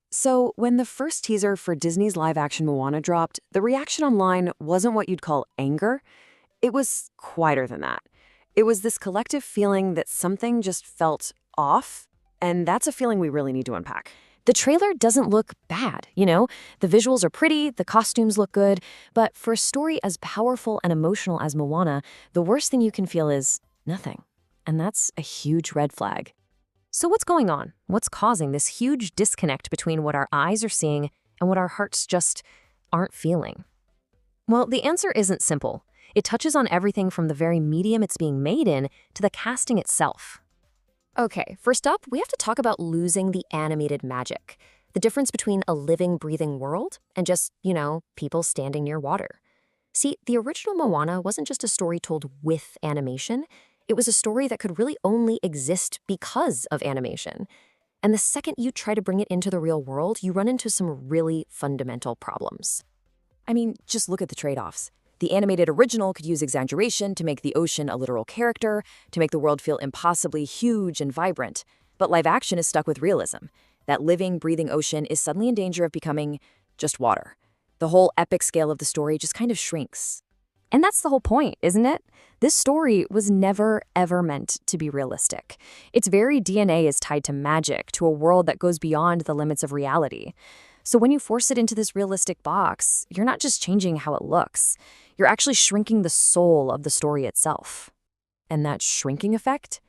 So, when the first teaser for Disney's live action Moana dropped, the reaction online wasn't what you'd call anger. It was quieter than that. It was this collective feeling that something just felt off, and that's a feeling we really need to unpack. The trailer doesn't look bad, you know? The visuals are pretty, the costumes look good, but for a story as powerful and emotional as Moana, the worst thing you can feel is nothing. And that's a huge red flag. So what's going on? What's causing this huge disconnect between what our eyes are seeing and what our hearts just aren't feeling? Well, the answer isn't simple. It touches on everything from the very medium it's being made in to the casting itself. Okay, first up, we have to talk about losing the animated magic. The difference between a living, breathing world and just, people standing near water. See, the original Moana wasn't just a story told with animation. It was a story that could really only exist because of animation. And the second you try to bring it into the real world, you run into some really fundamental problems. I mean, just look at the trade-offs. The animated original could use exaggeration to make the ocean a literal character, to make the world feel impossibly huge and vibrant. But live action is stuck with realism. That living, breathing ocean is suddenly in danger of becoming just water. The whole epic scale of the story just kind of shrinks. And that's the whole point, isn't it? This story was never, ever meant to be realistic. Its very DNA is tied to magic, to a world that goes beyond the limits of reality. So when you force it into this realistic box, you're not just changing how it looks. You're actually shrinking the soul of the story itself. And that shrinking effect,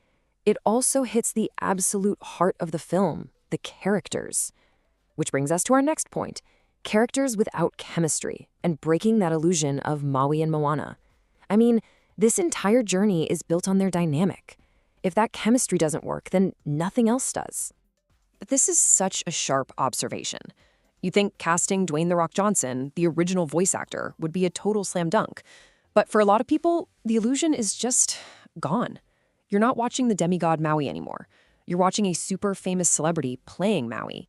it also hits the absolute heart of the film, the characters. Which brings us to our next point. Characters without chemistry, and breaking that illusion of Maui and Moana. I mean, this entire journey is built on their dynamic. If that chemistry doesn't work, then nothing else does. But this is such a sharp observation. You'd think casting Dwayne "The Rock" Johnson, the original voice actor, would be a total slam dunk. But for a lot of people, the illusion is just gone. You're not watching the demigod Maui anymore. You're watching a super famous celebrity playing Maui.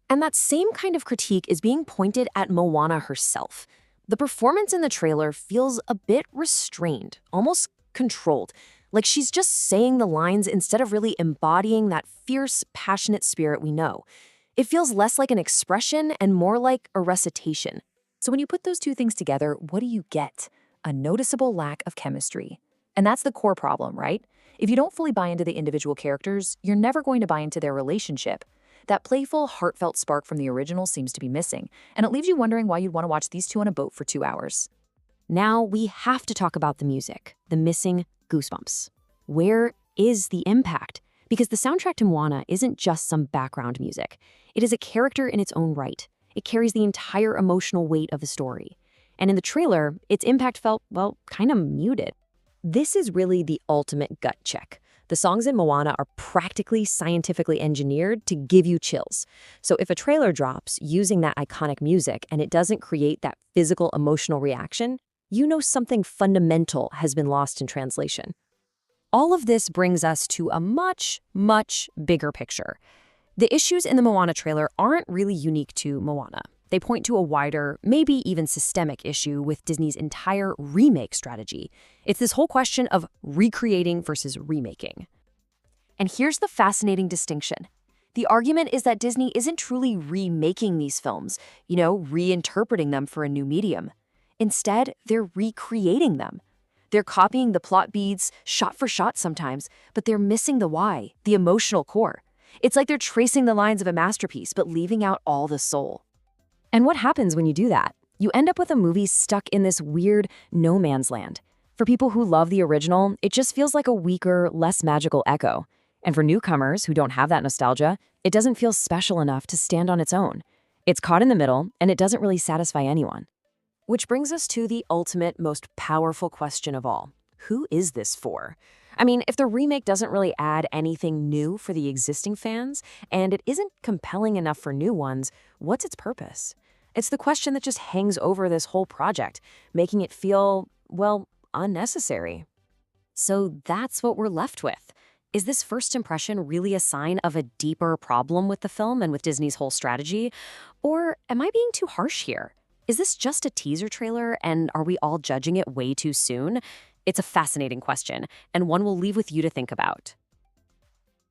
And that same kind of critique is being pointed at Moana herself. The performance in the trailer feels a bit restrained, almost controlled, like she's just saying the lines instead of really embodying that fierce, passionate spirit we know. It feels less like an expression and more like a recitation. So when you put those two things together, what do you get? A noticeable lack of chemistry. And that's the core problem, right? If you don't fully buy into the individual characters, you're never going to buy into their relationship. That playful, heartfelt spark from the original seems to be missing, and it leaves you wondering why you'd want to watch these two on a boat for 2 hours. Now we have to talk about the music, the missing goosebumps. Where is the impact? Because the soundtrack to Moana isn't just some background music. It is a character in its own right. It carries the entire emotional weight of the story. And in the trailer, its impact felt, kind of muted. This is really the ultimate gut check. The songs in Moana are practically scientifically engineered to give you chills. So if a trailer drops using that iconic music and it doesn't create that physical emotional reaction, you know something fundamental has been lost in translation. All of this brings us to a much, much bigger picture. The issues in the Moana trailer aren't really unique to Moana. They point to a wider, maybe even systemic issue with Disney's entire remake strategy. It's this whole question of recreating versus remaking. And here's the fascinating distinction. The argument is that Disney isn't truly remaking these films, reinterpreting them for a new medium. Instead, they're recreating them. They're copying the plot beats, shot for shot sometimes, but they're missing the why, the emotional core. It's like they're tracing the lines of a masterpiece, but leaving out all the soul. And what happens when you do that? You end up with a movie stuck in this weird no man's land. For people who love the original, it just feels like a weaker, less magical echo. And for newcomers who don't have that nostalgia, it doesn't feel special enough to stand on its own. It's caught in the middle, and it doesn't really satisfy anyone. Which brings us to the ultimate, most powerful question of all. Who is this for? I mean, if the remake doesn't really add anything new for the existing fans, and it isn't compelling enough for new ones, what's its purpose? It's the question that just hangs over this whole project, making it feel, unnecessary. So that's what we're left with. Is this first impression really a sign of a deeper problem with the film and with Disney's whole strategy? Or am I being too harsh here? Is this just a teaser trailer, and are we all judging it way too soon? It's a fascinating question, and one we'll leave with you to think about.